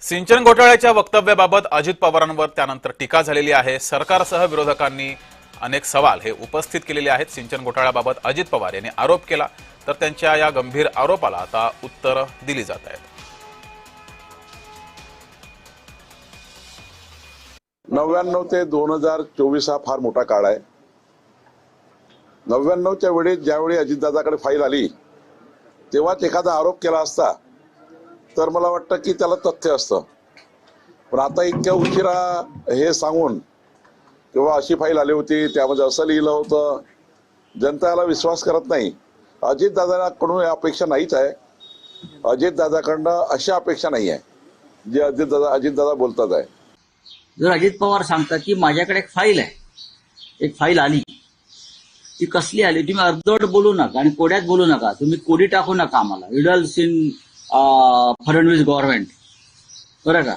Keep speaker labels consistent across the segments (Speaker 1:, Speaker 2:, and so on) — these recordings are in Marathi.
Speaker 1: सिंचन घोटाळ्याच्या वक्तव्याबाबत अजित पवारांवर त्यानंतर टीका झालेली आहे। सरकारसह विरोधकांनी अनेक सवाल हे उपस्थित केलेले आहेत। सिंचन घोटाळ्याबाबत अजित पवार यांनी आरोप केला, तर त्यांच्या या गंभीर आरोपाला आता उत्तर दिली जात आहेत।
Speaker 2: 99 ते 2024 हा फार मोठा काळ आहे। 99च्या वेळी ज्यावेळी अजितदादाकडे फाईल आली तेव्हाच एखादा आरोप केला असता तर मला वाटतं की त्याला तथ्य असतं, पण आता इतक्या उशिरा हे सांगून तेव्हा अशी फाईल आली होती, त्यामध्ये असं लिहिलं होतं, जनता याला विश्वास करत नाही। अजितदादाकडून अपेक्षा नाहीच आहे, अजितदादाकडनं अशा अपेक्षा नाही आहे जे अजितदादा बोलतात आहे।
Speaker 3: जर अजित पवार सांगतात की माझ्याकडे एक फाईल आली, ती कसली आली, तुम्ही अर्धवट बोलू नका आणि कोड्यात बोलू नका, तुम्ही कोडी टाकू नका आम्हाला इडल्स इन फडणवीस गव्हर्नमेंट, बरं का?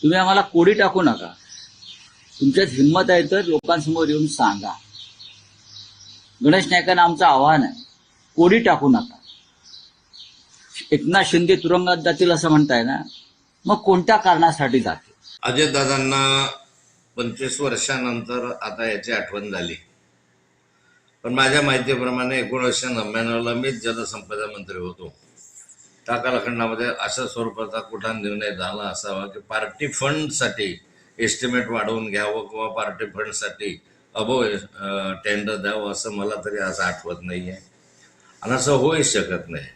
Speaker 3: तुम्ही आम्हाला कोडी टाकू नका। तुमच्यात हिंमत आहे तर लोकांसमोर येऊन सांगा। गणेश नाईकांना आमचं आव्हान आहे, कोडी टाकू नका। एकनाथ शिंदे तुरुंगात जातील असं म्हणताय ना, मग कोणत्या कारणासाठी जातील?
Speaker 4: अजितदादांना 25 वर्षानंतर आता याची आठवण झाली, पण माझ्या माहितीप्रमाणे 1999ला मीच जलसंपदा मंत्री होतो। त्या कालखंडामध्ये अशा स्वरूपाचा कुठला निर्णय झाला असावा की पार्टी फंडसाठी एस्टिमेट वाढवून घ्यावं किंवा पार्टी फंडसाठी अबोव टेंडर द्यावं, असं मला तरी असं आठवत नाहीये आणि असं होऊ शकत नाही।